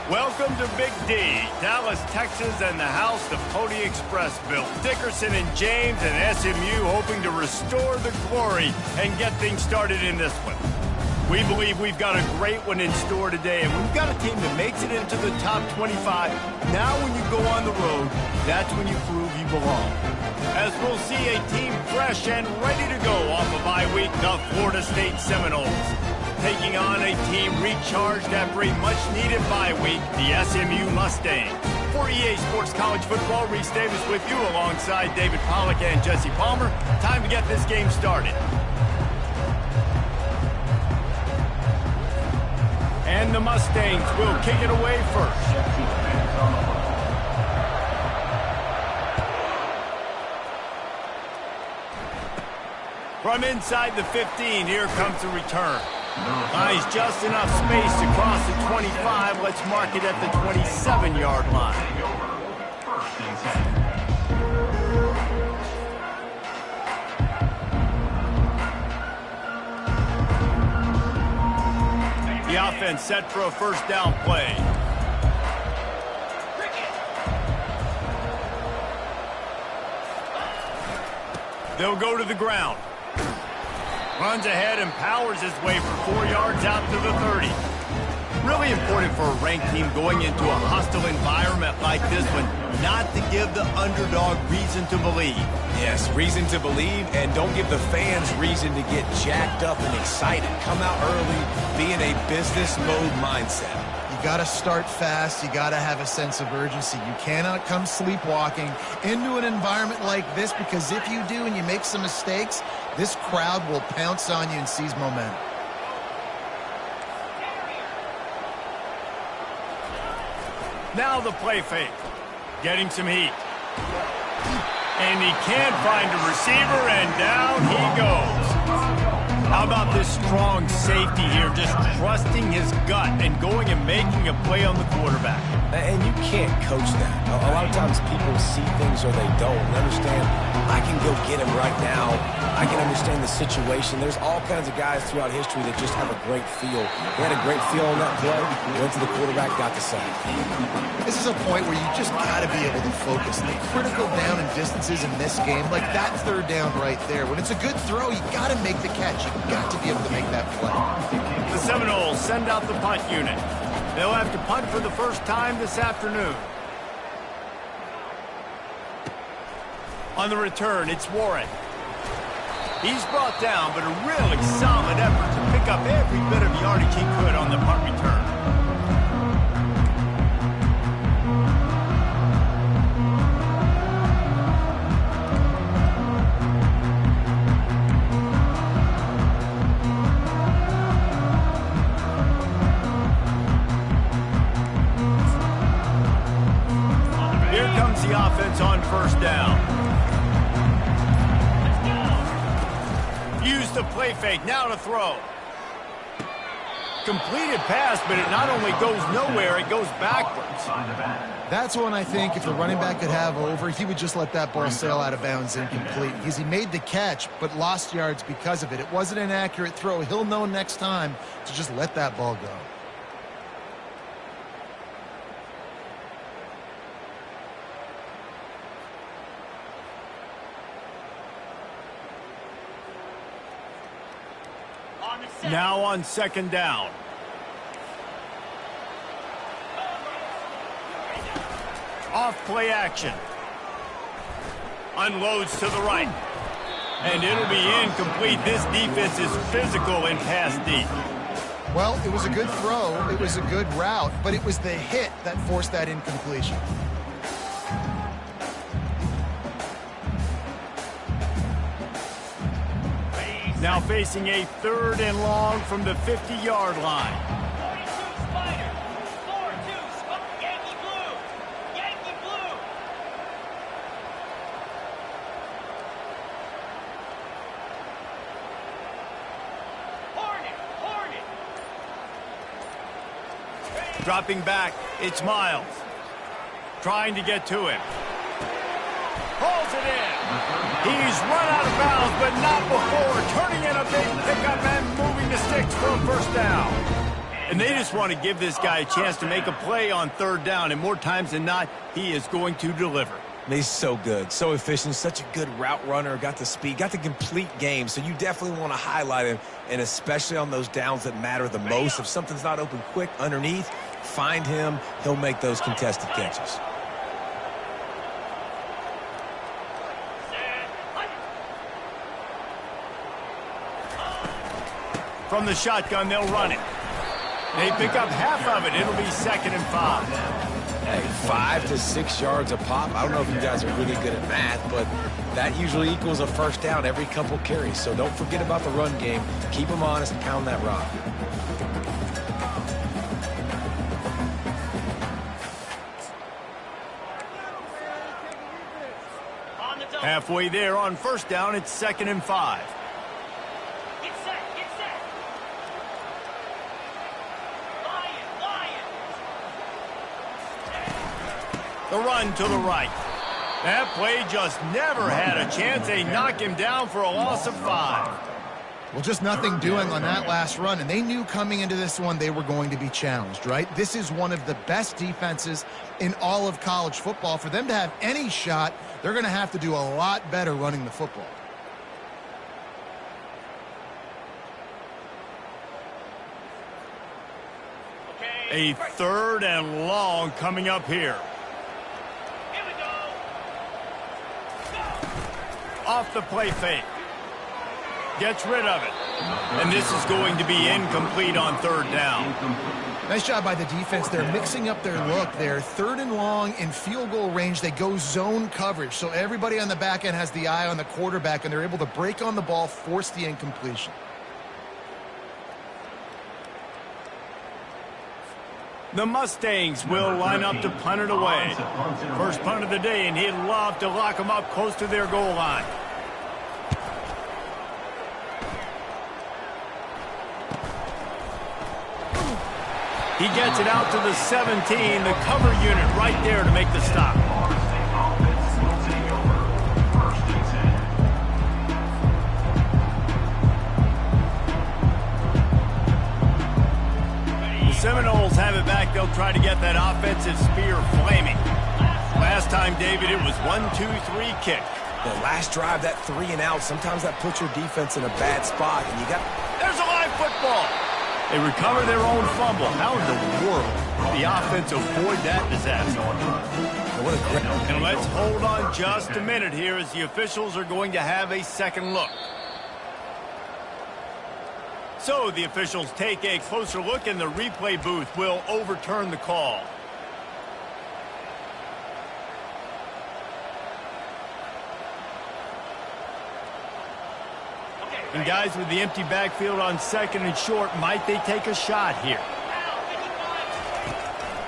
Welcome to Big D, Dallas, Texas, and the house the Pony Express built. Dickerson and James and SMU hoping to restore the glory and get things started in this one. We believe we've got a great one in store today, and we've got a team that makes it into the top 25. Now when you go on the road, that's when you prove you belong. As we'll see a team fresh and ready to go off of bye week, the Florida State Seminoles. Taking on a team recharged after a much-needed bye week, the SMU Mustangs. For EA Sports College Football, Reese Davis with you alongside David Pollack and Jesse Palmer. Time to get this game started. And the Mustangs will kick it away first. From inside the 15, here comes the return. Buys just enough space to cross the 25. Let's mark it at the 27-yard line. The offense set for a first down play. They'll go to the ground. Runs ahead and powers his way for 4 yards out to the 30. Really important for a ranked team going into a hostile environment like this one, not to give the underdog reason to believe. Yes, reason to believe, and don't give the fans reason to get jacked up and excited. Come out early, be in a business mode mindset. You got to start fast. You got to have a sense of urgency. You cannot come sleepwalking into an environment like this, because if you do and you make some mistakes, this crowd will pounce on you and seize momentum. Now the play fake. Getting some heat. And he can't find a receiver, and down he goes. How about this strong safety here, just trusting his gut and going and making a play on the quarterback. And you can't coach that. A lot of times people see things or they don't and understand, I can go get him right now. I can understand the situation. There's all kinds of guys throughout history that just have a great feel. They had a great feel on that play, went to the quarterback, got the sack. This is a point where you just got to be able to focus. The critical down and distances in this game, like that third down right there. When it's a good throw, you got to make the catch. You got to be able to make that play. The Seminoles send out the punt unit. They'll have to punt for the first time this afternoon. On the return, it's Warren. He's brought down, but a really solid effort to pick up every bit of yardage he could on the punt return. Here comes the offense on first down. Use the play fake, now to throw. Completed pass, but it not only goes nowhere, it goes backwards. That's one I think if the running back could have over, he would just let that ball sail out of bounds incomplete, because he made the catch but lost yards because of it. It wasn't an accurate throw. He'll know next time to just let that ball go. Now on second down. Off play action. Unloads to the right. And it'll be incomplete. This defense is physical and pass deep. Well, it was a good throw. It was a good route, but it was the hit that forced that incompletion. Now facing a third and long from the 50-yard line. 42 Spider. 4-2 Yankee Blue. Yankee Blue. Hornet. Dropping back, it's Miles. Trying to get to him. Pulls it in. He's run out of bounds, but not before turning in a big pickup and moving the sticks for a first down. And they just want to give this guy a chance to make a play on third down, and more times than not, he is going to deliver. He's so good, so efficient, such a good route runner, got the speed, got the complete game, so you definitely want to highlight him, and especially on those downs that matter the most. If something's not open quick underneath, find him, he'll make those contested catches. From the shotgun, they'll run it. They pick up half of it. It'll be 2nd and 5. Hey, 5 to 6 yards a pop. I don't know if you guys are really good at math, but that usually equals a first down every couple carries. So don't forget about the run game. Keep them honest and pound that rock. Halfway there on first down, it's 2nd and 5. Get set, get set. Lion. The run to the right. That play just never had a chance. They knock him down for a loss of 5. Well, just nothing doing on that last run, and they knew coming into this one they were going to be challenged, right? This is one of the best defenses in all of college football. For them to have any shot, they're going to have to do a lot better running the football. A 3rd and long coming up here. Here we go. Off the play fake. Gets rid of it. And this is going to be incomplete on 3rd down. Nice job by the defense. They're mixing up their look. They're 3rd and long in field goal range. They go zone coverage. So everybody on the back end has the eye on the quarterback, and they're able to break on the ball, force the incompletion. The Mustangs will line up to punt it away. First punt of the day, and he'd love to lock them up close to their goal line. He gets it out to the 17, the cover unit right there to make the stop. The Seminoles have it back. They'll try to get that offensive spear flaming. Last time, David, it was 1-2-3 kick. The last drive, that 3 and out, sometimes that puts your defense in a bad spot, and you got... There's a live football. They recover their own fumble. How in the world did the offense avoid that disaster? What a great... And let's hold on just a minute here as the officials are going to have a second look. So the officials take a closer look, and the replay booth will overturn the call. And guys, with the empty backfield on 2nd and short, might they take a shot here?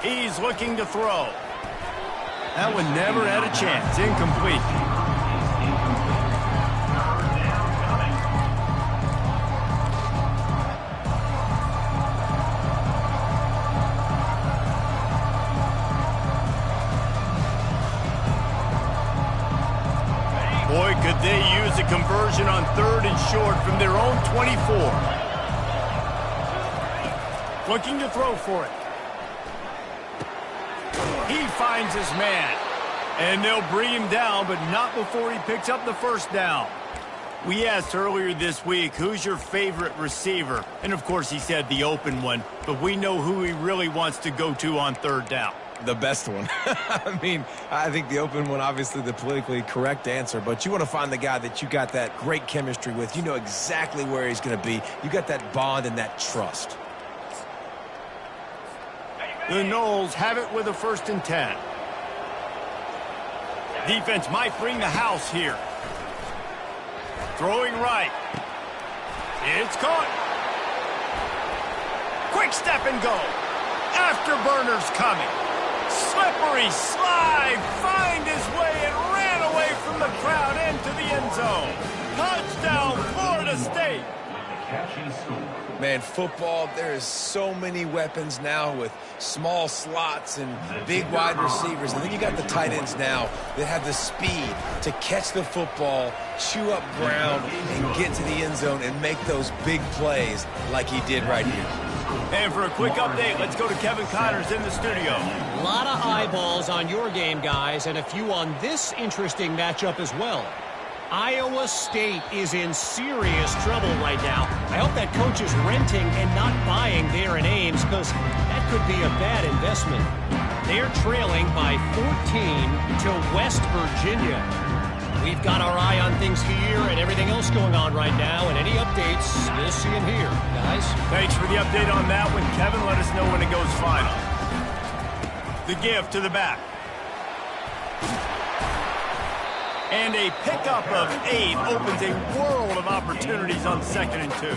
He's looking to throw. That one never had a chance. Incomplete. Boy, could they use a conversion on 3rd and short from their own 24. Looking to throw for it. He finds his man. And they'll bring him down, but not before he picks up the first down. We asked earlier this week, who's your favorite receiver? And, of course, he said the open one. But we know who he really wants to go to on 3rd down. The best one. I mean, I think the open one, obviously the politically correct answer, but you want to find the guy that you got that great chemistry with. You know exactly where he's going to be. You got that bond and that trust. The Noles have it with a 1st and 10. Defense might bring the house here. Throwing right. It's caught. Quick step and go. Afterburners coming. Slippery slide. Find his way and ran away from the crowd into the end zone. Touchdown, Florida State. Man, football, there is so many weapons now with small slots and big wide receivers. And then you got the tight ends now that have the speed to catch the football, chew up ground, and get to the end zone and make those big plays like he did right here. And for a quick update, let's go to Kevin Connors in the studio. A lot of eyeballs on your game, guys, and a few on this interesting matchup as well. Iowa State is in serious trouble right now. I hope that coach is renting and not buying there in Ames, because that could be a bad investment. They're trailing by 14 to West Virginia. We've got our eye on things here and everything else going on right now, and any updates, you'll see them here, guys. Thanks for the update on that one, Kevin. Let us know when it goes final. The give to the back. And a pickup of 8 opens a world of opportunities on 2nd and 2.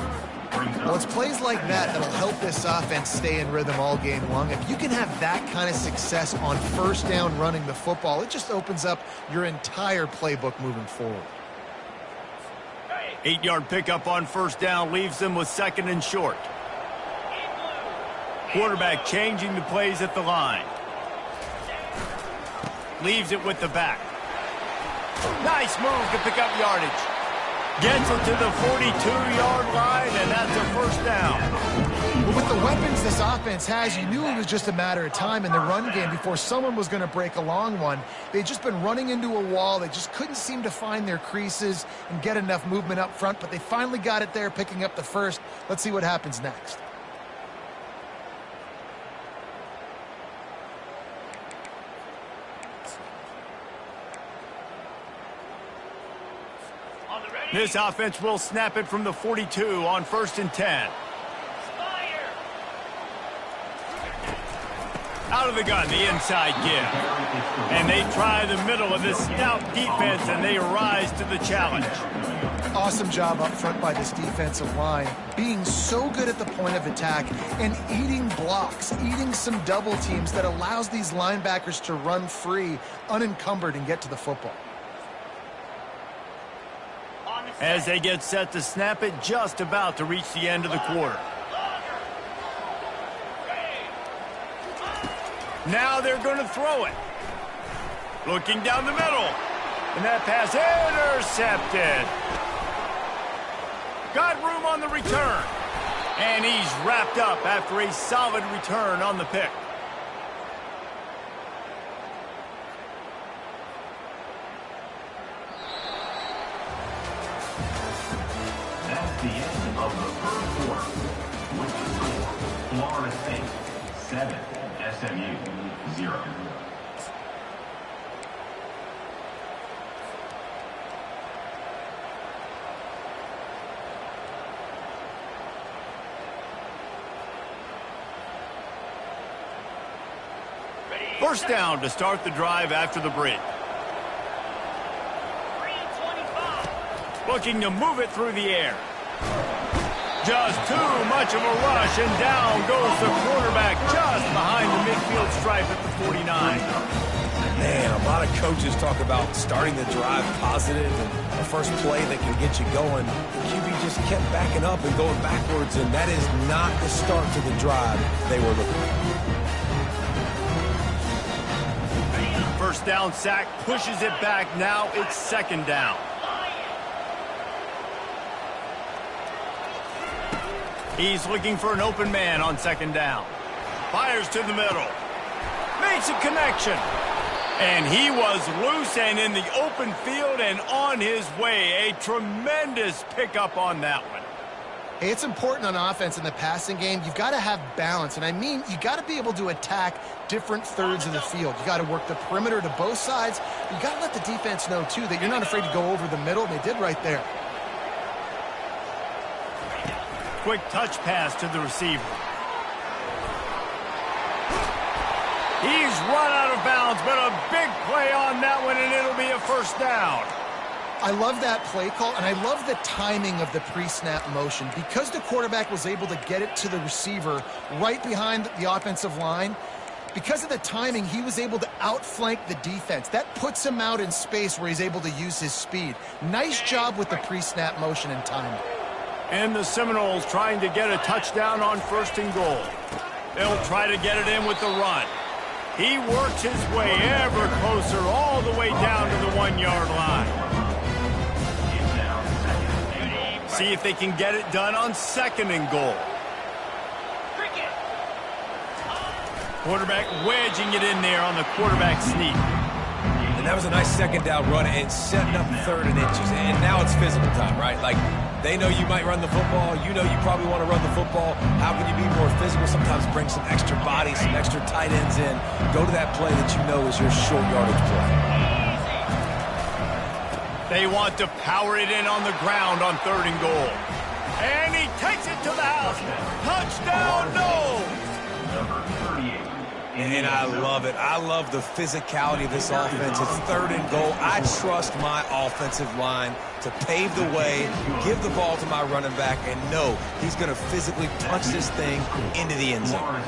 Well, it's plays like that that'll help this offense stay in rhythm all game long. If you can have that kind of success on 1st down running the football, it just opens up your entire playbook moving forward. 8-yard pickup on 1st down leaves them with 2nd and short. Quarterback changing the plays at the line. Leaves it with the back. Nice move to pick up yardage. Gets it to the 42-yard line, and that's a 1st down. Well, with the weapons this offense has, you knew it was just a matter of time in the run game before someone was going to break a long one. They'd just been running into a wall. They just couldn't seem to find their creases and get enough movement up front, but they finally got it there, picking up the 1st. Let's see what happens next. This offense will snap it from the 42 on 1st and 10. Out of the gun, the inside give. And they try the middle of this stout defense, and they rise to the challenge. Awesome job up front by this defensive line, being so good at the point of attack and eating blocks, eating some double teams that allows these linebackers to run free, unencumbered, and get to the football. As they get set to snap it, just about to reach the end of the quarter. Now they're going to throw it. Looking down the middle. And that pass intercepted. Got room on the return. And he's wrapped up after a solid return on the pick. The end of the 3rd quarter. With the score, Florida State 7, SMU 0. First down to start the drive after the break. Looking to move it through the air. Just too much of a rush, and down goes the quarterback just behind the midfield stripe at the 49. Man, a lot of coaches talk about starting the drive positive and a first play that can get you going. The QB just kept backing up and going backwards, and that is not the start to the drive they were looking for. First down sack, pushes it back. Now it's 2nd down. He's looking for an open man on 2nd down. Fires to the middle. Makes a connection. And he was loose and in the open field and on his way. A tremendous pickup on that one. Hey, it's important on offense in the passing game. You've got to have balance. And I mean, you got to be able to attack different thirds of the field. You got to work the perimeter to both sides. You got to let the defense know, too, that you're not afraid to go over the middle. And they did right there. Quick touch pass to the receiver. He's run out of bounds, but a big play on that one, and it'll be a 1st down. I love that play call, and I love the timing of the pre-snap motion. Because the quarterback was able to get it to the receiver right behind the offensive line, because of the timing, he was able to outflank the defense. That puts him out in space where he's able to use his speed. Nice job with the pre-snap motion and timing. And the Seminoles trying to get a touchdown on 1st and goal. They'll try to get it in with the run. He works his way ever closer all the way down to the 1-yard line. See if they can get it done on 2nd and goal. Quarterback wedging it in there on the quarterback sneak. And that was a nice 2nd down run and setting up 3rd and inches. And now it's physical time, right? Like, they know you might run the football. You know you probably want to run the football. How can you be more physical? Sometimes bring some extra bodies, some extra tight ends in. Go to that play that you know is your short yardage play. They want to power it in on the ground on 3rd and goal. And he takes it to the house. Touchdown, no! Number 38. And I love it. I love the physicality of this offense. It's 3rd and goal. I trust my offensive line to pave the way, give the ball to my running back, and know he's going to physically punch this thing into the end zone.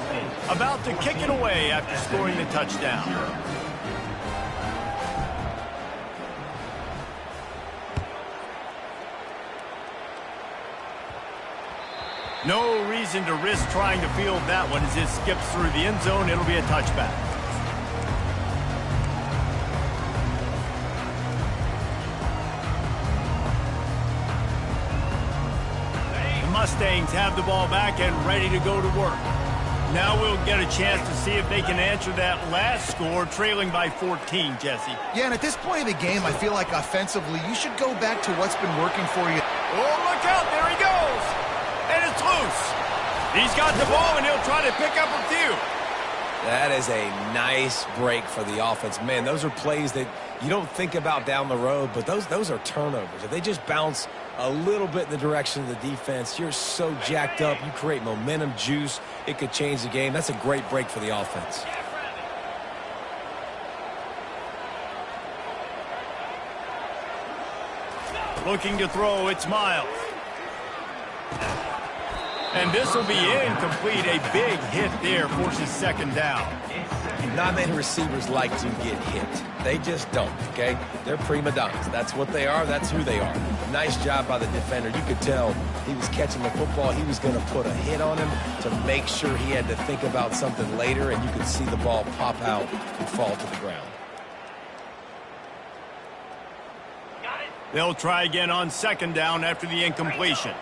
About to kick it away after scoring the touchdown. No reason to risk trying to field that one as it skips through the end zone. It'll be a touchback. The Mustangs have the ball back and ready to go to work. Now we'll get a chance to see if they can answer that last score, trailing by 14, Jesse. Yeah, and at this point of the game, I feel like offensively, you should go back to what's been working for you. Oh, look out. There he goes. And it's loose. He's got the ball, and he'll try to pick up a few. That is a nice break for the offense. Man, those are plays that you don't think about down the road, but those are turnovers. If they just bounce a little bit in the direction of the defense, you're so jacked up. You create momentum, juice. It could change the game. That's a great break for the offense. Looking to throw, it's Miles. And this will be incomplete. A big hit there forces 2nd down. Not many receivers like to get hit. They just don't, okay? They're prima donnas. That's what they are. That's who they are. Nice job by the defender. You could tell he was catching the football. He was going to put a hit on him to make sure he had to think about something later, and you could see the ball pop out and fall to the ground. They'll try again on 2nd down after the incompletion.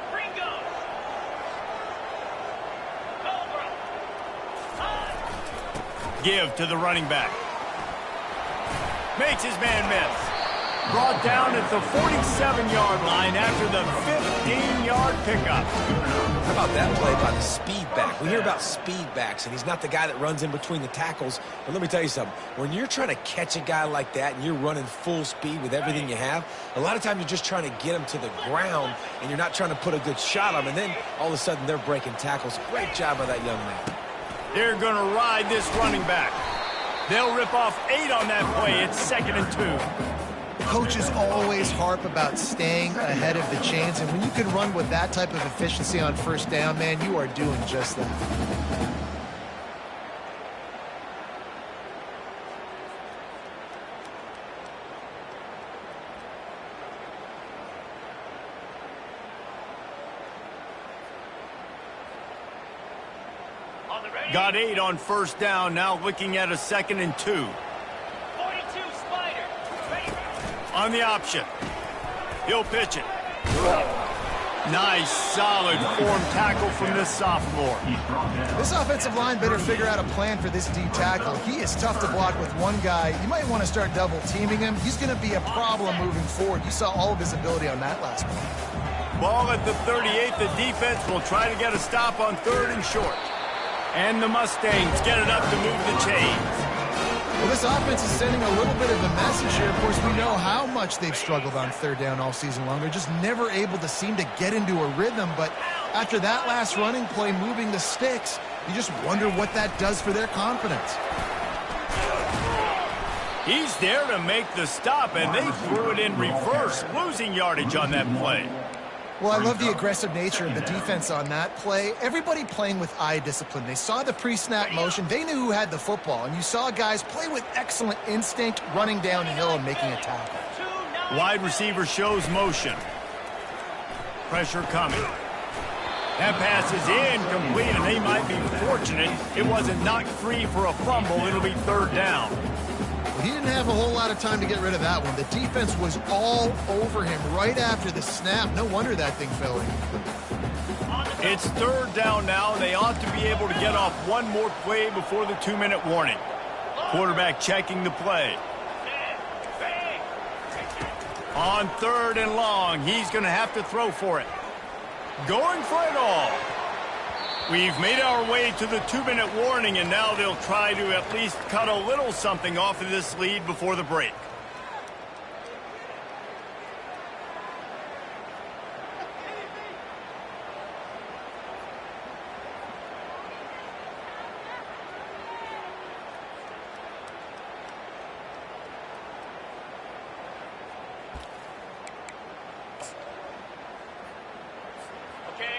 Give to the running back. Makes his man miss. Brought down at the 47-yard line after the 15-yard pickup. How about that play by the speed back? We hear about speed backs, and he's not the guy that runs in between the tackles. But let me tell you something. When you're trying to catch a guy like that and you're running full speed with everything you have, a lot of times you're just trying to get him to the ground, and you're not trying to put a good shot on him. And then all of a sudden they're breaking tackles. Great job by that young man. They're going to ride this running back. They'll rip off 8 on that play. It's 2nd and 2. Coaches always harp about staying ahead of the chains, and when you can run with that type of efficiency on 1st down, man, you are doing just that. Got 8 on 1st down, now looking at a 2nd and 2. 42 Spider. Ready. On the option. He'll pitch it. Nice, solid form tackle from this sophomore. This offensive line better figure out a plan for this D tackle. He is tough to block with one guy. You might want to start double teaming him. He's going to be a problem moving forward. You saw all of his ability on that last play. Ball at the 38. The defense will try to get a stop on 3rd and short. And the Mustangs get it up to move the chains. Well, this offense is sending a little bit of a message here. Of course, we know how much they've struggled on 3rd down all season long. They're just never able to seem to get into a rhythm. But after that last running play, moving the sticks, you just wonder what that does for their confidence. He's there to make the stop, and they threw it in reverse, losing yardage on that play. Well, I love the aggressive nature of the defense on that play. Everybody playing with eye discipline. They saw the pre-snap motion. They knew who had the football. And you saw guys play with excellent instinct, running downhill and making a tackle. Wide receiver shows motion. Pressure coming. That pass is incomplete, and they might be fortunate it wasn't knocked free for a fumble. It'll be third down. He didn't have a whole lot of time to get rid of that one. The defense was all over him right after the snap. No wonder that thing fell in. It's third down now. They ought to be able to get off one more play before the 2-minute warning. Quarterback checking the play. On third and long, he's going to have to throw for it. Going for it all. We've made our way to the 2-minute warning, and now they'll try to at least cut a little something off of this lead before the break.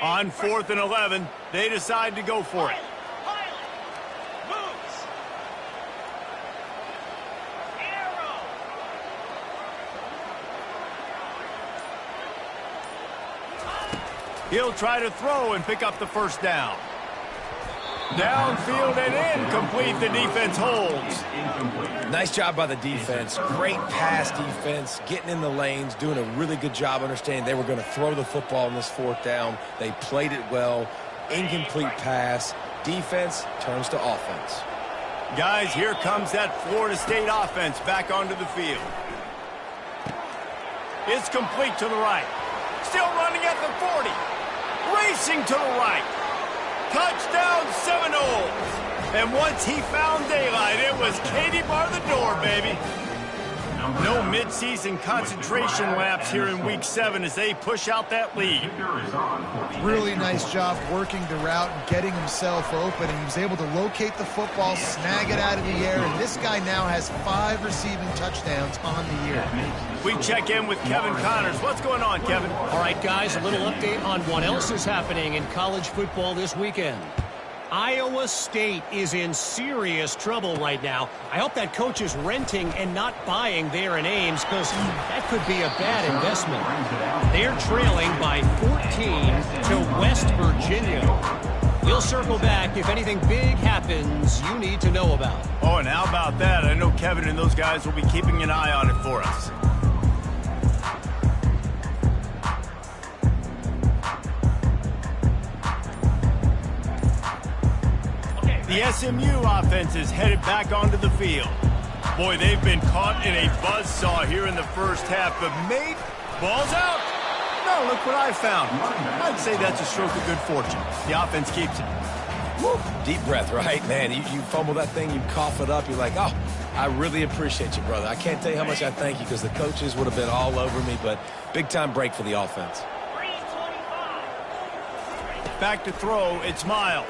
On 4th and 11, they decide to go for it. He'll try to throw and pick up the first down. Downfield and incomplete. The defense holds. Nice job by the defense. Great pass defense, getting in the lanes, doing a really good job understanding they were going to throw the football in this 4th down. They played it well. Incomplete pass. Defense turns to offense. Guys, here comes that Florida State offense back onto the field. It's complete to the right. Still running at the 40. Racing to the right. Touchdown Seminoles. And once he found daylight, it was Katie bar the door, baby. No midseason concentration laps here in Week 7 as they push out that lead. Really nice job working the route and getting himself open, and he was able to locate the football, snag it out of the air, and this guy now has 5 receiving touchdowns on the year. We check in with Kevin Connors. What's going on, Kevin? All right, guys, a little update on what else is happening in college football this weekend. Iowa State is in serious trouble right now. I hope that coach is renting and not buying there in Ames, because that could be a bad investment. They're trailing by 14 to West Virginia. We'll circle back if anything big happens you need to know about. Oh, and how about that? I know Kevin and those guys will be keeping an eye on it for us. The SMU offense is headed back onto the field. Boy, they've been caught in a buzzsaw here in the first half, but mate, ball's out. No, look what I found. I'd say that's a stroke of good fortune. The offense keeps it. Woo. Deep breath, right? Man, you fumble that thing, you cough it up, you're like, oh, I really appreciate you, brother. I can't tell you how much I thank you, because the coaches would have been all over me, but big-time break for the offense. Back to throw, it's Miles.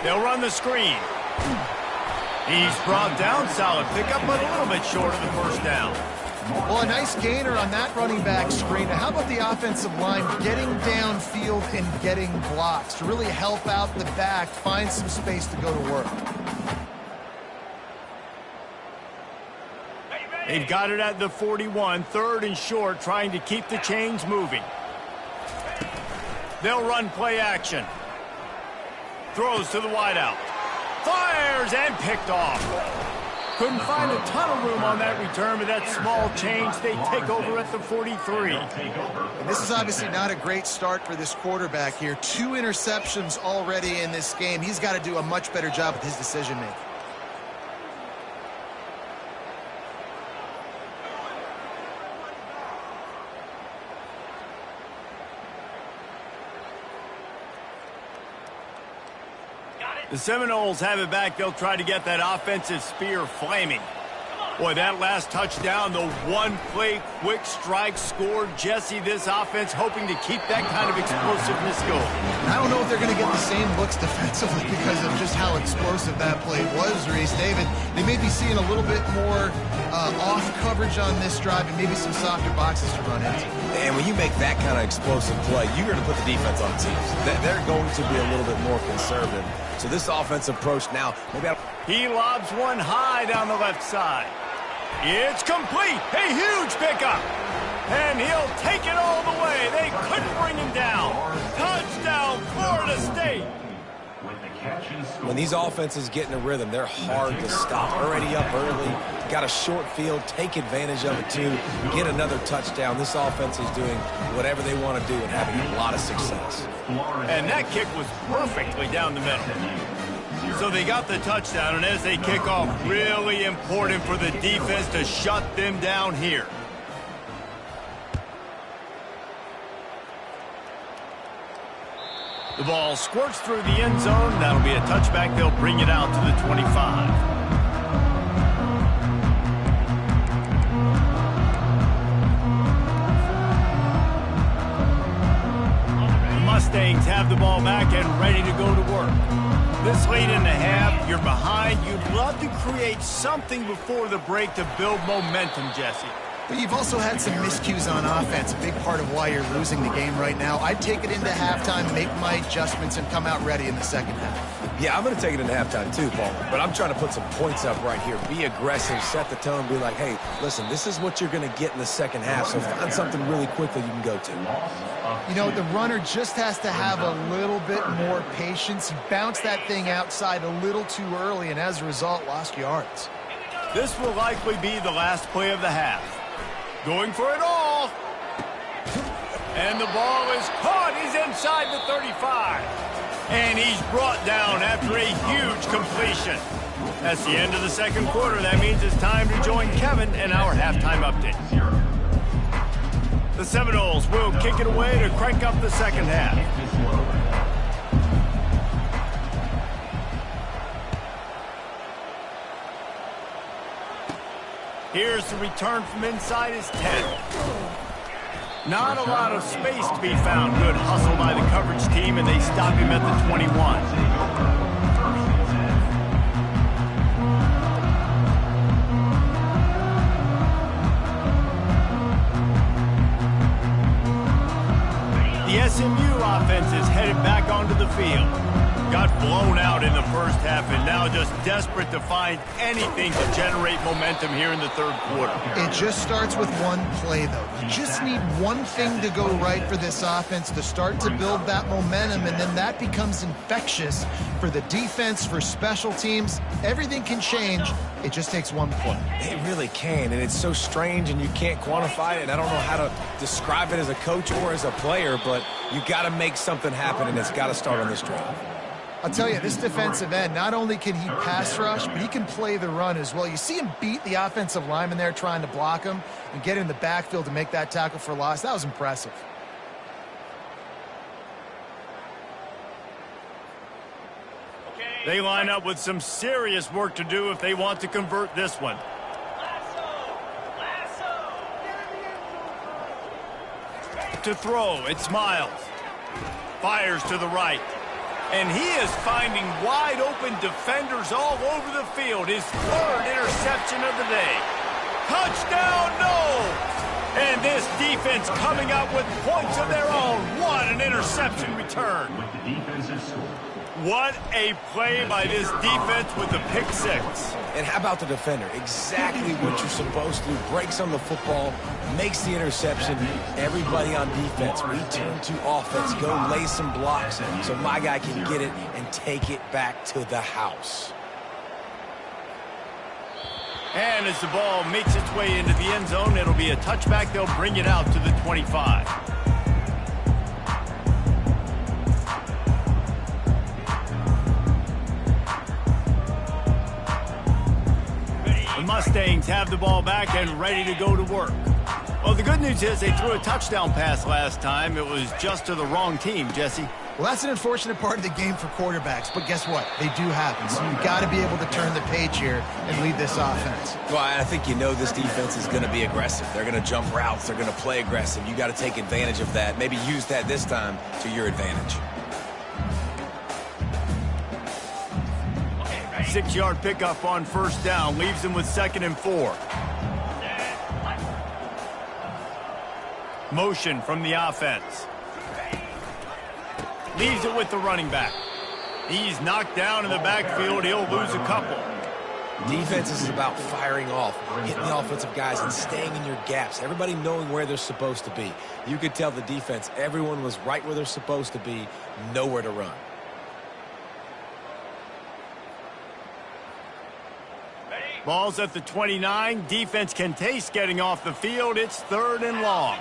They'll run the screen. He's brought down, solid pickup, but a little bit short of the first down. Well, a nice gainer on that running back screen. Now, how about the offensive line getting downfield and getting blocks to really help out the back, find some space to go to work? They've got it at the 41, 3rd and short, trying to keep the chains moving. They'll run play action. Throws to the wideout. Fires and picked off. Couldn't find a ton of room on that return, but that small change, they take over at the 43. And this is obviously not a great start for this quarterback here. 2 interceptions already in this game. He's got to do a much better job with his decision-making. The Seminoles have it back. They'll try to get that offensive spear flaming. Boy, that last touchdown, the one-play quick strike scored. Jesse, this offense hoping to keep that kind of explosiveness going. I don't know if they're going to get the same looks defensively because of just how explosive that play was, Reese. David, they may be seeing a little bit more off coverage on this drive and maybe some softer boxes to run into. And when you make that kind of explosive play, you're going to put the defense on teams. They're going to be a little bit more conservative. So this offensive approach now, he lobs one high down the left side. It's complete. A huge pickup. And he'll take it all the way. They couldn't bring him down. Touchdown. Florida State. With the catch and score. When these offenses get in a rhythm, they're hard to stop. Already up early, got a short field, take advantage of it too, get another touchdown. This offense is doing whatever they want to do and having a lot of success. And that kick was perfectly down the middle. So they got the touchdown, and as they kick off, really important for the defense to shut them down here. The ball squirts through the end zone. That'll be a touchback. They'll bring it out to the 25. The Mustangs have the ball back and ready to go to work. This late in the half, you're behind. You'd love to create something before the break to build momentum, Jesse. But you've also had some miscues on offense, a big part of why you're losing the game right now. I'd take it into halftime, make my adjustments, and come out ready in the second half. Yeah, I'm going to take it into halftime too, Paul. But I'm trying to put some points up right here. Be aggressive, set the tone, be like, hey, listen, this is what you're going to get in the second half, so find something really quickly you can go to. You know, the runner just has to have a little bit more patience. He bounced that thing outside a little too early, and as a result, lost yards. This will likely be the last play of the half. Going for it all. And the ball is caught. He's inside the 35. And he's brought down after a huge completion. That's the end of the second quarter. That means it's time to join Kevin in our halftime update. The Seminoles will kick it away to crank up the second half. Here's the return from inside his 10. Not a lot of space to be found. Good hustle by the coverage team, and they stop him at the 21. The SMU offense is headed back onto the field. Got blown out in the first half and now just desperate to find anything to generate momentum here in the third quarter. It just starts with one play, though. You just need one thing to go right for this offense to start to build that momentum, and then that becomes infectious for the defense, for special teams. Everything can change. It just takes one play. It really can, and it's so strange, and you can't quantify it, and I don't know how to describe it as a coach or as a player, but you got to make something happen, and it's got to start on this drive. I'll tell you, this defensive end, not only can he pass rush, but he can play the run as well. You see him beat the offensive lineman there trying to block him and get in the backfield to make that tackle for loss. That was impressive. They line up with some serious work to do if they want to convert this one. To throw, it's Miles. Fires to the right. And he is finding wide-open defenders all over the field. His third interception of the day. Touchdown, no! And this defense coming up with points of their own. What an interception return. With the defensive score. What a play by this defense with the pick six. And how about the defender? Exactly what you're supposed to do. Breaks on the football, makes the interception. Everybody on defense, we turn to offense. Go lay some blocks so my guy can get it and take it back to the house. And as the ball makes its way into the end zone, it'll be a touchback. They'll bring it out to the 25. The Mustangs have the ball back and ready to go to work. Well, the good news is they threw a touchdown pass last time. It was just to the wrong team, Jesse. Well, that's an unfortunate part of the game for quarterbacks, but guess what? They do happen. So you've got to be able to turn the page here and lead this offense. Well, I think you know this defense is going to be aggressive. They're going to jump routes. They're going to play aggressive. You got to take advantage of that. Maybe use that this time to your advantage. 6-yard pickup on first down. Leaves them with 2nd and 4. Motion from the offense. Leaves it with the running back. He's knocked down in the backfield. He'll lose a couple. Defense is about firing off, hitting the offensive guys and staying in your gaps. Everybody knowing where they're supposed to be. You could tell the defense, everyone was right where they're supposed to be, nowhere to run. Ball's at the 29. Defense can taste getting off the field. It's 3rd and long.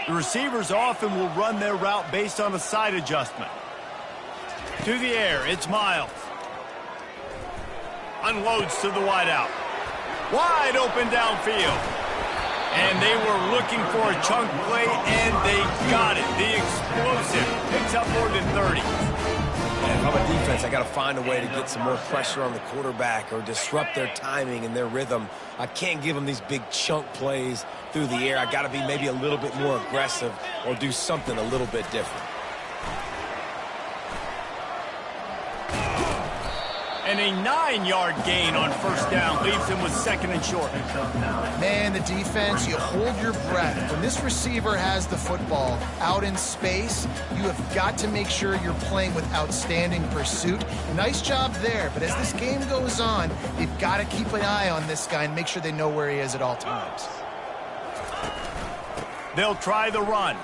The receivers often will run their route based on a side adjustment. To the air, it's Miles. Unloads to the wideout. Wide open downfield. And they were looking for a chunk play, and they got it. The explosive picks up more than 30. And if I'm a defense, I got to find a way to get some more pressure on the quarterback or disrupt their timing and their rhythm. I can't give them these big chunk plays through the air. I got to be maybe a little bit more aggressive or do something a little bit different. And a 9-yard gain on 1st down leaves him with 2nd and short. Man, the defense, you hold your breath. When this receiver has the football out in space, you have got to make sure you're playing with outstanding pursuit. Nice job there, but as this game goes on, you've got to keep an eye on this guy and make sure they know where he is at all times. They'll try the run.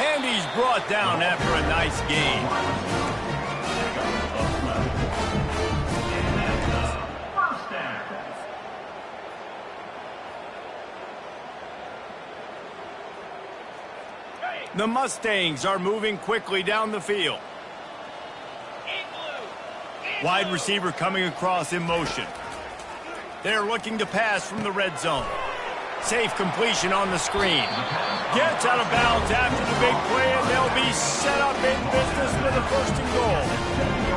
And he's brought down after a nice gain. The Mustangs are moving quickly down the field. Wide receiver coming across in motion. They're looking to pass from the red zone. Safe completion on the screen. Gets out of bounds after the big play, and they'll be set up in business with a 1st and goal.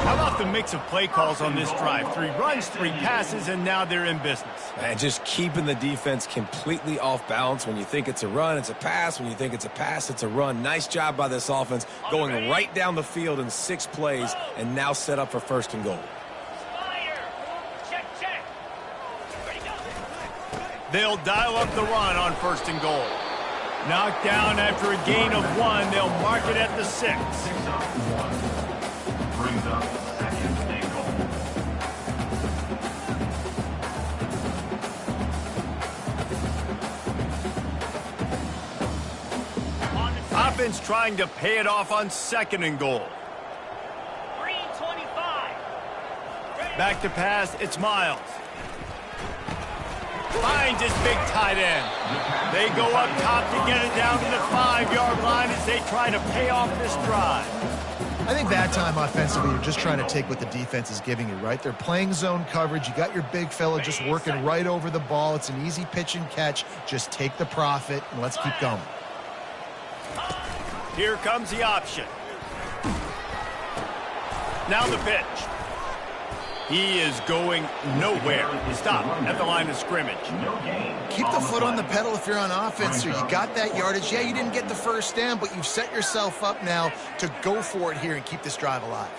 How about the mix of play calls on this drive? 3 runs, 3 passes, and now they're in business. And just keeping the defense completely off balance. When you think it's a run, it's a pass. When you think it's a pass, it's a run. Nice job by this offense going right down the field in 6 plays and now set up for 1st and goal. They'll dial up the run on 1st and goal. Knocked down after a gain of 1. They'll mark it at the 6. Brings up 2nd and goal. Offense trying to pay it off on 2nd and goal. Green 25. Back to pass, it's Miles. Finds his big tight end. They go up top to get it down to the 5-yard line as they try to pay off this drive. I think that time offensively, you're just trying to take what the defense is giving you, right? They're playing zone coverage. You got your big fella just working right over the ball. It's an easy pitch and catch. Just take the profit, and let's keep going. Here comes the option. Now the pitch. He is going nowhere. Stop at the line of scrimmage. Keep the foot on the pedal if you're on offense, sir. You got that yardage. Yeah, you didn't get the 1st down, but you've set yourself up now to go for it here and keep this drive alive.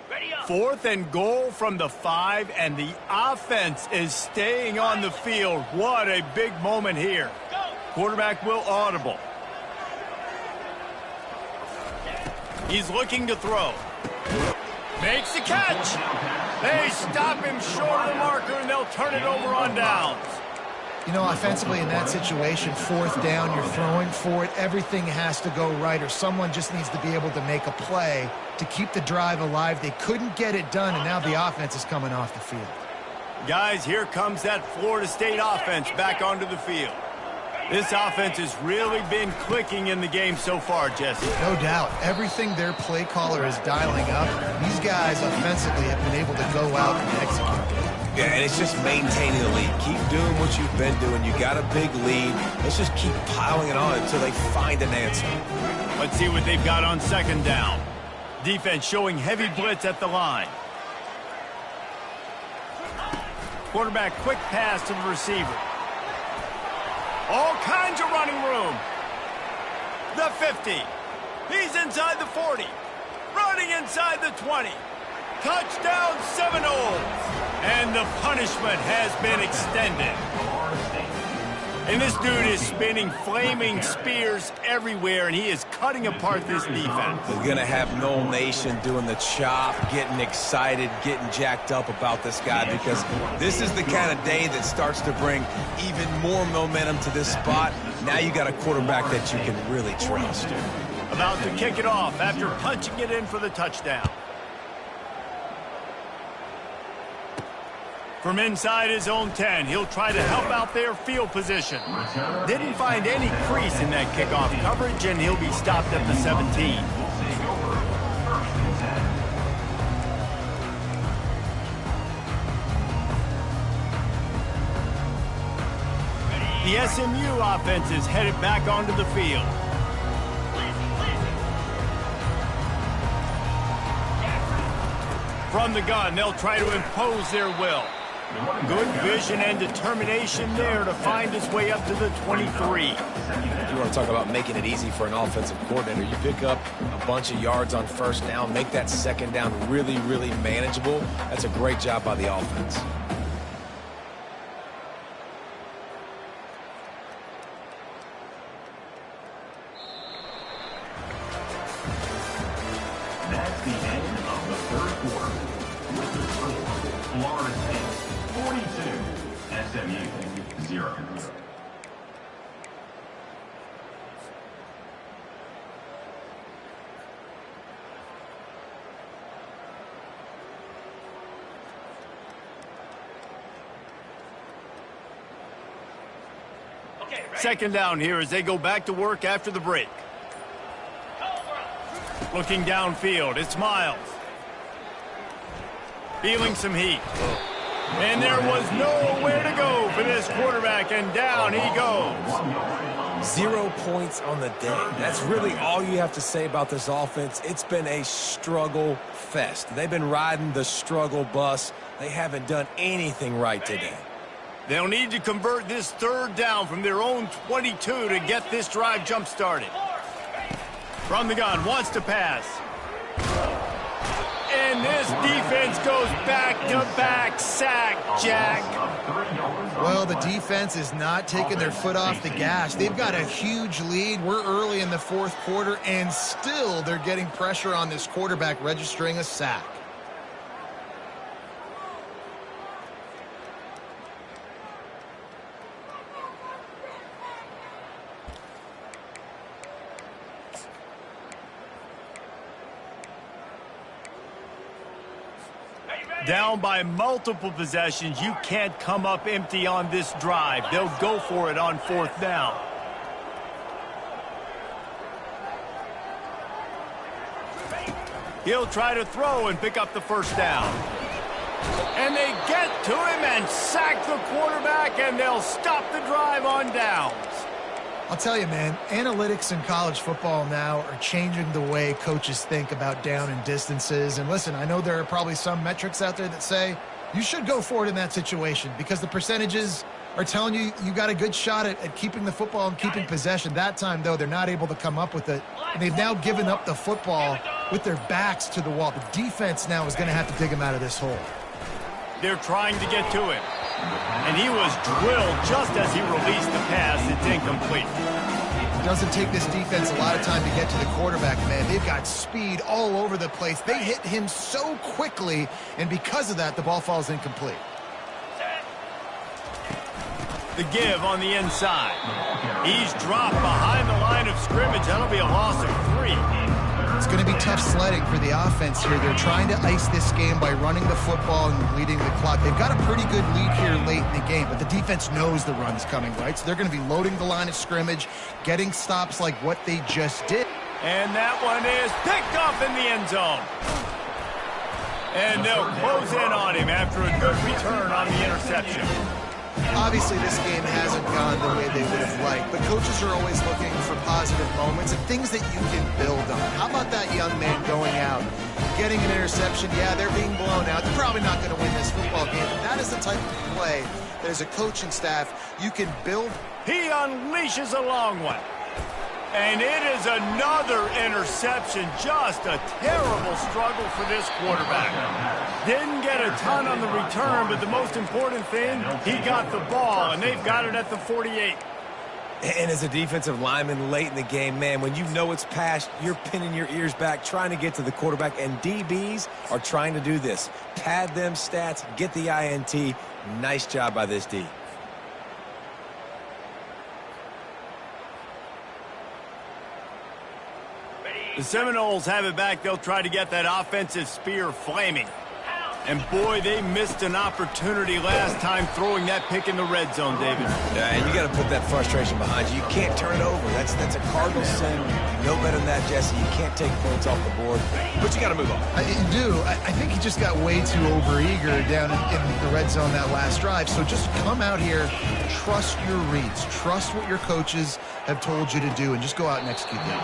Ready up. 4th and goal from the 5, and the offense is staying on the field. What a big moment here. Go. Quarterback will audible. He's looking to throw. Makes the catch. They stop him short of the marker, and they'll turn it over on downs. You know, offensively in that situation, 4th down, you're throwing for it. Everything has to go right, or someone just needs to be able to make a play to keep the drive alive. They couldn't get it done, and now the offense is coming off the field. Guys, here comes that Florida State offense back onto the field. This offense has really been clicking in the game so far, Jesse. No doubt. Everything their play caller is dialing up, these guys offensively have been able to go out and execute. Yeah, and it's just maintaining the lead. Keep doing what you've been doing. You got a big lead. Let's just keep piling it on until they find an answer. Let's see what they've got on 2nd down. Defense showing heavy blitz at the line. Quarterback quick pass to the receiver. All kinds of running room. The 50. He's inside the 40. Running inside the 20. Touchdown Seminoles. And the punishment has been extended. And this dude is spinning flaming spears everywhere, and he is cutting apart this defense. They're going to have Noel Nation doing the chop, getting excited, getting jacked up about this guy, because this is the kind of day that starts to bring even more momentum to this spot. Now you got a quarterback that you can really trust. About to kick it off after punching it in for the touchdown. From inside his own 10, he'll try to help out their field position. Didn't find any crease in that kickoff coverage, and he'll be stopped at the 17. The SMU offense is headed back onto the field. From the gun, they'll try to impose their will. Good vision and determination there to find his way up to the 23. You want to talk about making it easy for an offensive coordinator. You pick up a bunch of yards on first down, make that second down really, really manageable. That's a great job by the offense. That's the end of the third quarter. With the score, Florida State 42, SMU 0. Second down here as they go back to work after the break. Looking downfield, it's Miles. Feeling some heat. And there was nowhere to go for this quarterback, and down he goes. 0 points on the day. That's really all you have to say about this offense. It's been a struggle fest. They've been riding the struggle bus. They haven't done anything right today. They'll need to convert this third down from their own 22 to get this drive jump-started. From the gun, wants to pass. And this defense goes back-to-back sack, Jack. Well, the defense is not taking their foot off the gas. They've got a huge lead. We're early in the fourth quarter, and still they're getting pressure on this quarterback, registering a sack. Down by multiple possessions, you can't come up empty on this drive. They'll go for it on fourth down. He'll try to throw and pick up the first down. And they get to him and sack the quarterback, and they'll stop the drive on downs. I'll tell you, man, analytics in college football now are changing the way coaches think about down and distances. And listen, I know there are probably some metrics out there that say you should go for it in that situation because the percentages are telling you you got a good shot at keeping the football and keeping possession. That time, though, they're not able to come up with it. And they've now given up the football with their backs to the wall. The defense now is going to have to dig them out of this hole. They're trying to get to him. And he was drilled just as he released the pass. It's incomplete. It doesn't take this defense a lot of time to get to the quarterback, man. They've got speed all over the place. They hit him so quickly, and because of that, the ball falls incomplete. The give on the inside. He's dropped behind the line of scrimmage. That'll be a loss of 3. It's going to be tough sledding for the offense here. They're trying to ice this game by running the football and leading the clock. They've got a pretty good lead here late in the game, but the defense knows the run's coming, right? So they're going to be loading the line of scrimmage, getting stops like what they just did. And that one is picked up in the end zone. And they'll close in on him after a good return on the interception. Obviously, this game hasn't gone the way they would have liked, but coaches are always looking for positive moments and things that you can build on. How about that young man going out, getting an interception? Yeah, they're being blown out. They're probably not going to win this football game, but that is the type of play that as a coaching staff you can build. He unleashes a long one. And it is another interception. Just a terrible struggle for this quarterback. Didn't get a ton on the return, but the most important thing, he got the ball, and they've got it at the 48. And as a defensive lineman late in the game, man, when you know it's past, you're pinning your ears back, trying to get to the quarterback, and DBs are trying to do this. Pad them stats, get the INT. Nice job by this D. The Seminoles have it back. They'll try to get that offensive spear flaming. And, boy, they missed an opportunity last time throwing that pick in the red zone, David. Yeah, and you got to put that frustration behind you. You can't turn it over. That's a Cardinal sin. You know better than that, Jesse. You can't take points off the board. But you got to move on. You do. I think he just got way too overeager down in the red zone that last drive. So just come out here, trust your reads, trust what your coaches have told you to do, and just go out and execute that.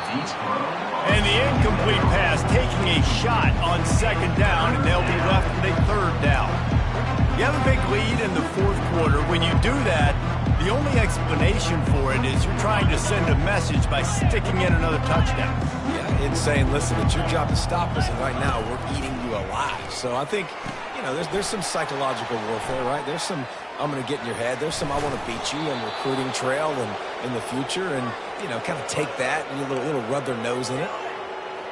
And the incomplete pass taking a shot on second down, and they'll be left with a third down. You have a big lead in the fourth quarter. When you do that, the only explanation for it is you're trying to send a message by sticking in another touchdown. Yeah, and saying, listen, it's your job to stop us, and right now we're eating you alive. So I think, there's some psychological warfare, right? There's some, I'm going to get in your head. There's some, I want to beat you on recruiting trail and in the future, and, kind of take that and a little rub their nose in it.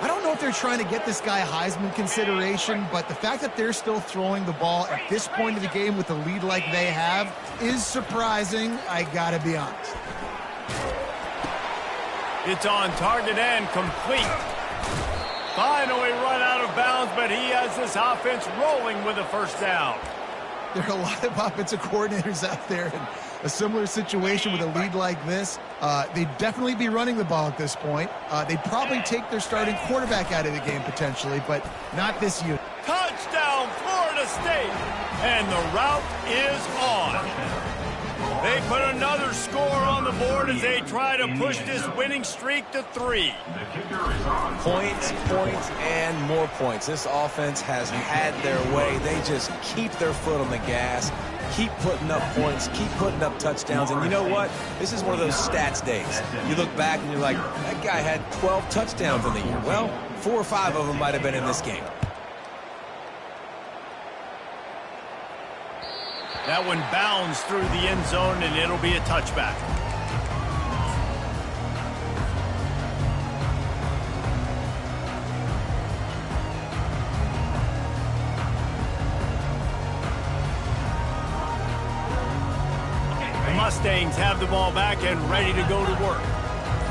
I don't know if they're trying to get this guy Heisman consideration, but the fact that they're still throwing the ball at this point of the game with a lead like they have is surprising, I gotta be honest. It's on target and complete. Finally run out of bounds, but he has this offense rolling with a first down. There are a lot of offensive coordinators out there in a similar situation with a lead like this. They'd definitely be running the ball at this point. They'd probably take their starting quarterback out of the game potentially, but not this unit. Touchdown, Florida State! And the route is on. They put another score on the board as they try to push this winning streak to 3. Points, and more points. This offense has had their way. They just keep their foot on the gas, keep putting up points, keep putting up touchdowns. And you know what? This is one of those stats days. You look back and you're like, that guy had 12 touchdowns in the year. Well, 4 or 5 of them might have been in this game. That one bounds through the end zone, and it'll be a touchback. The Mustangs have the ball back and ready to go to work.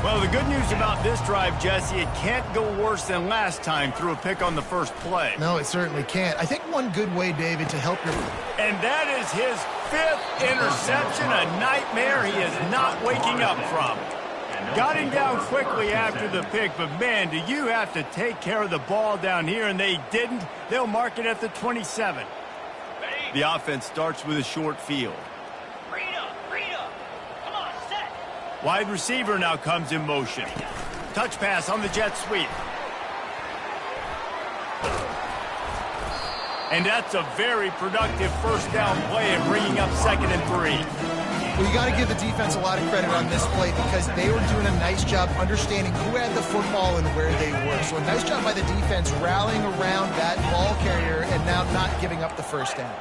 Well, the good news about this drive, Jesse, it can't go worse than last time through a pick on the first play. No, it certainly can't. I think one good way, David, to help your... And that is his 5th interception, a nightmare he is not waking up from. Got him down quickly after the pick, but man, do you have to take care of the ball down here, and they didn't. They'll mark it at the 27. The offense starts with a short field. Wide receiver now comes in motion. Touch pass on the jet sweep. And that's a very productive first down play and bringing up 2nd and 3. Well, you got to give the defense a lot of credit on this play because they were doing a nice job understanding who had the football and where they were. So a nice job by the defense rallying around that ball carrier and now not giving up the first down.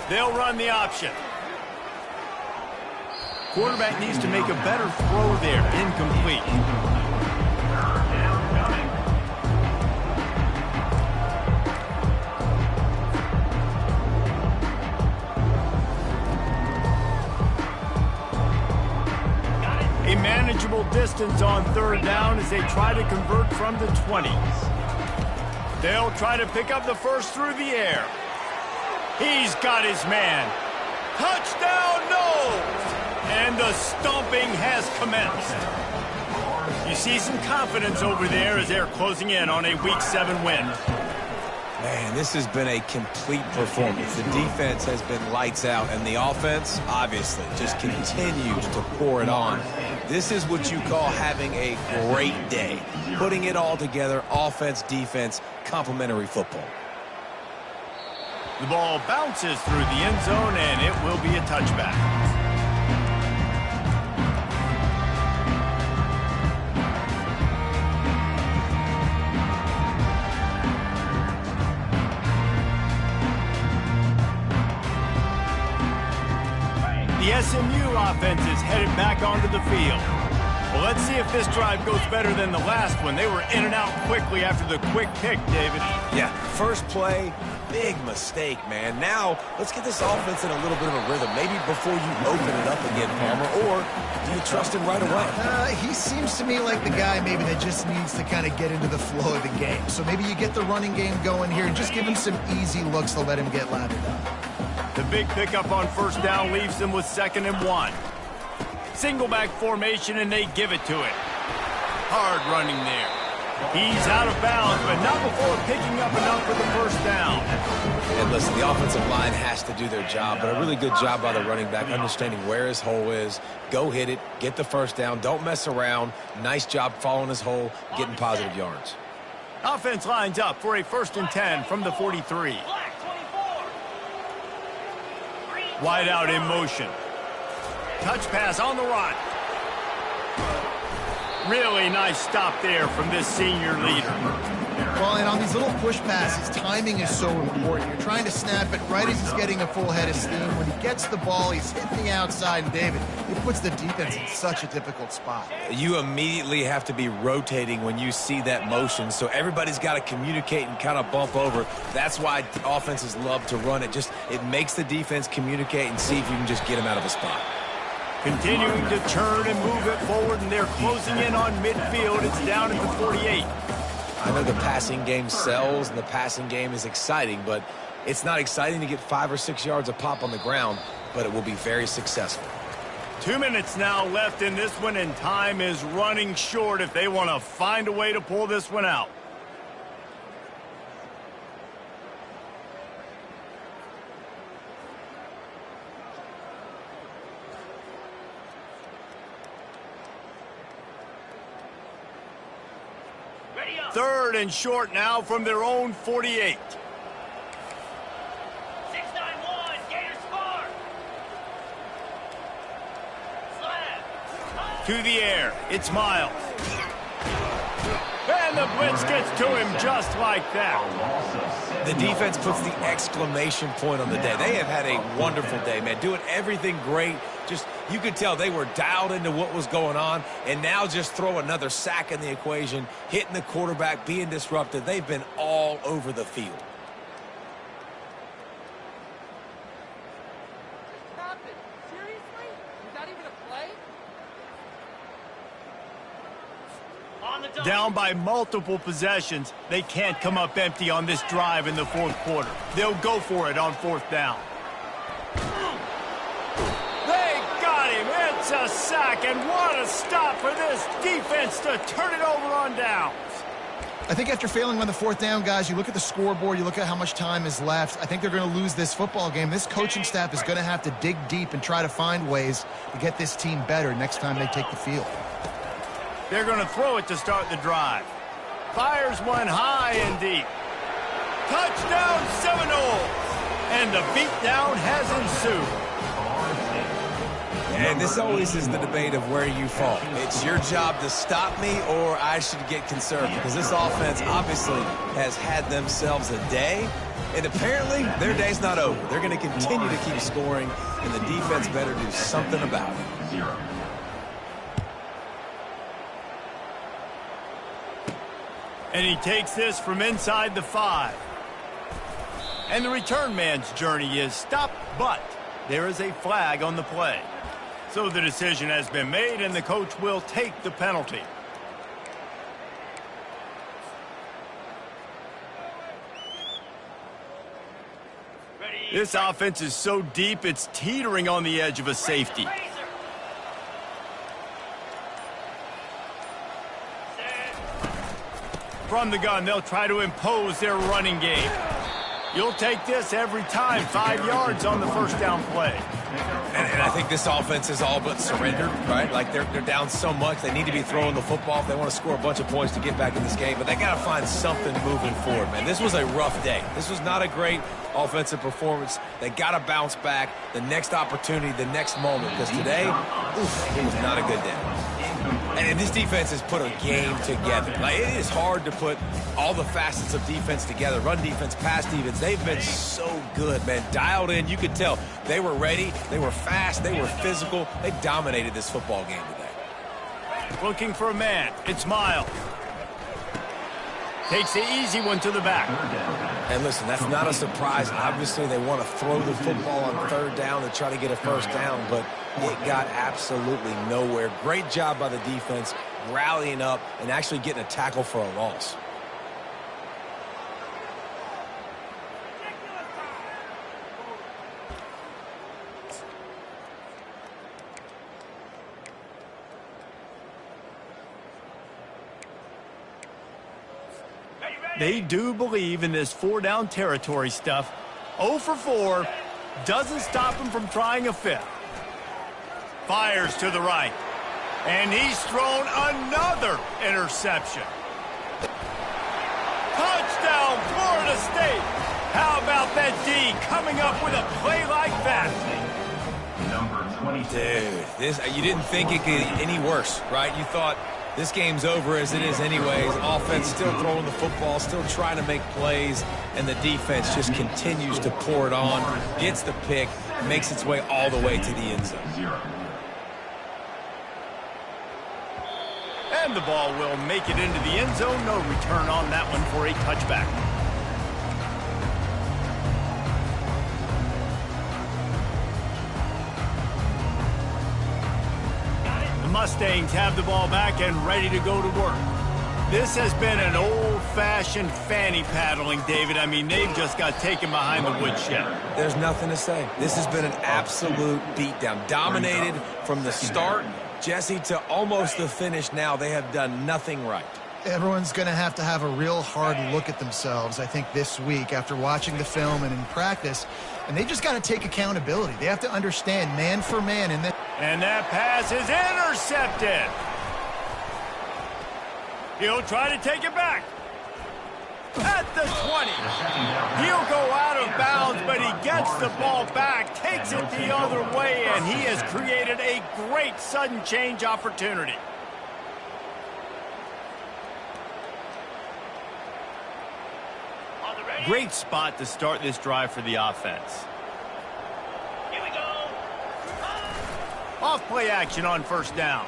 They'll run the option. Quarterback needs to make a better throw there. Incomplete. A manageable distance on 3rd down as they try to convert from the 20s. They'll try to pick up the first through the air. He's got his man. Touchdown, no! And the stomping has commenced. You see some confidence over there as they're closing in on a Week 7 win. Man, this has been a complete performance. The defense has been lights out, and the offense, obviously, just continues to pour it on. This is what you call having a great day. Putting it all together, offense, defense, complementary football. The ball bounces through the end zone, and it will be a touchback. offense is headed back onto the field. Well, let's see if this drive goes better than the last one. They were in and out quickly after the quick pick, David. Yeah, first play, big mistake, man. Now, let's get this offense in a little bit of a rhythm. Maybe before you open it up again, Palmer, or do you trust him right away? He seems to me like the guy maybe that just needs to kind of get into the flow of the game. So maybe you get the running game going here and just give him some easy looks to let him get lathered up. The big pickup on first down leaves them with 2nd and 1. Single back formation, and they give it to him. Hard running there. He's out of bounds, but not before picking up enough for the first down. And listen, the offensive line has to do their job, but a really good job by the running back understanding where his hole is. Go hit it, get the first down, don't mess around. Nice job following his hole, getting positive yards. Offense lines up for a 1st and 10 from the 43. Wide out in motion. Touch pass on the run. Really nice stop there from this senior leader. Well, and on these little push passes, timing is so important. You're trying to snap it right as he's getting a full head of steam. When he gets the ball, he's hitting the outside, and David, it puts the defense in such a difficult spot. You immediately have to be rotating when you see that motion, so everybody's got to communicate and kind of bump over. That's why offenses love to run it. It makes the defense communicate and see if you can just get him out of a spot. Continuing to turn and move it forward, and they're closing in on midfield. It's down at the 48. I know the passing game sells, and the passing game is exciting, but it's not exciting to get 5 or 6 yards a pop on the ground, but it will be very successful. 2 minutes now left in this one, and time is running short if they want to find a way to pull this one out. Third and short now from their own 48. 6-9-1, Gators score. Slab. To the air, it's Miles. And the blitz gets to him just like that. The defense puts the exclamation point on the day. They have had a wonderful day, man. Doing everything great. You could tell they were dialed into what was going on, and now just throw another sack in the equation, hitting the quarterback, being disrupted. They've been all over the field. Seriously? Is that even a play? On the double. Down by multiple possessions, they can't come up empty on this drive in the 4th quarter. They'll go for it on 4th down. They got him. It's a sack, and what a stop for this defense to turn it over on downs. I think after failing on the 4th down, guys, you look at the scoreboard, you look at how much time is left. I think they're going to lose this football game. This coaching staff is going to have to dig deep and try to find ways to get this team better next time they take the field. They're going to throw it to start the drive. Fires one high and deep. Touchdown Seminoles! And the beatdown has ensued. And this always is the debate of where you fall. It's your job to stop me, or I should get conservative, because this offense obviously has had themselves a day, and apparently their day's not over. They're going to continue to keep scoring, and the defense better do something about it. 0. And he takes this from inside the 5. And the return man's journey is stopped, but there is a flag on the play. So the decision has been made, and the coach will take the penalty. This offense is so deep, it's teetering on the edge of a safety. From the gun, they'll try to impose their running game. You'll take this every time. 5 yards on the 1st down play. And I think this offense is all but surrendered, right? Like they're down so much, they need to be throwing the football if they want to score a bunch of points to get back in this game. But they got to find something moving forward, man. This was a rough day. This was not a great offensive performance. They got to bounce back the next opportunity, the next moment, because today, it was not a good day. And this defense has put a game together. Like, it is hard to put all the facets of defense together. Run defense, pass defense. They've been so good, man. Dialed in. You could tell they were ready. They were fast. They were physical. They dominated this football game today. Looking for a man. It's Miles. Takes the easy one to the back. And listen, that's not a surprise. Obviously, they want to throw the football on third down to try to get a first down, but it got absolutely nowhere. Great job by the defense rallying up and actually getting a tackle for a loss. They do believe in this four-down territory stuff. 0 for 4 doesn't stop him from trying a fifth. Fires to the right. And he's thrown another interception. Touchdown, Florida State. How about that D coming up with a play like that? Number 26. Dude, you didn't think it could get any worse, right? You thought this game's over as it is anyways. Offense still throwing the football, still trying to make plays, and the defense just continues to pour it on, gets the pick, makes its way all the way to the end zone. 0. And the ball will make it into the end zone. No return on that one for a touchback. The Mustangs have the ball back and ready to go to work. This has been an old-fashioned fanny paddling, David. I mean, they've just got taken behind the woodshed. There's nothing to say. This has been an absolute beatdown. Dominated from the start, Jesse, to almost the finish now. They have done nothing right. Everyone's going to have a real hard look at themselves, I think, this week after watching the film and in practice. And they just got to take accountability. They have to understand man for man. And that pass is intercepted. He'll try to take it back. At the 20. He'll go out of bounds, but he gets the ball back, takes it the other way, and he has created a great sudden change opportunity. Great spot to start this drive for the offense. Here we go. Off play action on first down.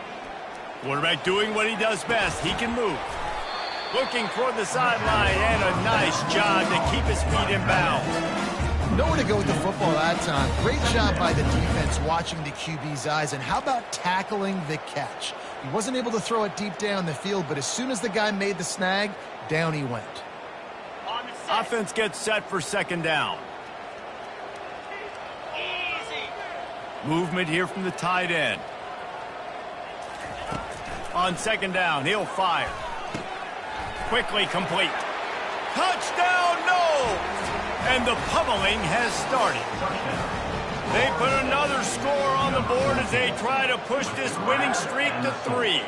Quarterback doing what he does best. He can move. Looking toward the sideline, and a nice job to keep his feet in bounds. Nowhere to go with the football that time. Great job by the defense watching the QB's eyes. And how about tackling the catch? He wasn't able to throw it deep down the field, but as soon as the guy made the snag, down he went. On the set. Offense gets set for second down. Easy. Movement here from the tight end. On second down, he'll fire. Quickly complete. Touchdown, no! And the pummeling has started. They put another score on the board as they try to push this winning streak to 3.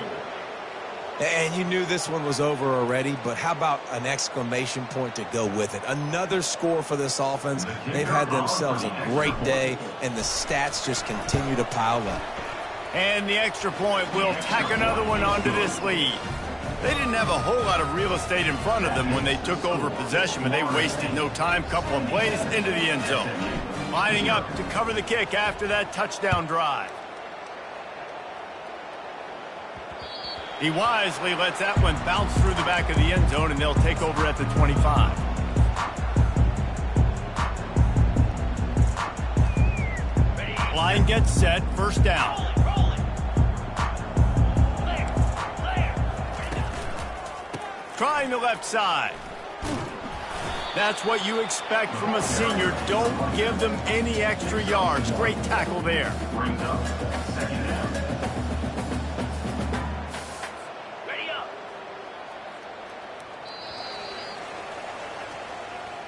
And you knew this one was over already, but how about an exclamation point to go with it? Another score for this offense. They've had themselves a great day, and the stats just continue to pile up. And the extra point will tack another one onto this lead. They didn't have a whole lot of real estate in front of them when they took over possession, but they wasted no time. Couple of plays into the end zone. Lining up to cover the kick after that touchdown drive. He wisely lets that one bounce through the back of the end zone, and they'll take over at the 25. Line gets set, first down. Trying the left side. That's what you expect from a senior. Don't give them any extra yards. Great tackle there. Brings up second down. Ready up.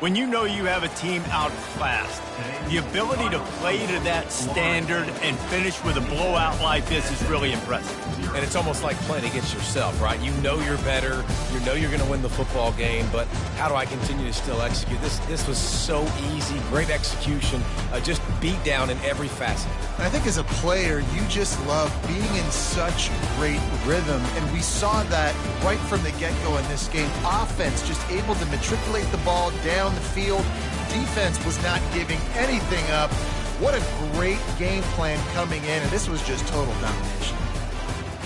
When you know you have a team outclassed, the ability to play to that standard and finish with a blowout like this is really impressive. And it's almost like playing against yourself, right? You know you're better. You know you're going to win the football game, but how do I continue to still execute? This was so easy, great execution, just beat down in every facet. I think as a player, you just love being in such great rhythm, and we saw that right from the get-go in this game. Offense just able to matriculate the ball down the field. Defense was not giving anything up. What a great game plan coming in, and this was just total domination.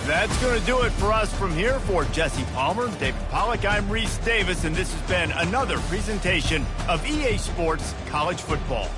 That's going to do it for us from here. For Jesse Palmer, David Pollack, I'm Reese Davis, and this has been another presentation of EA Sports College Football.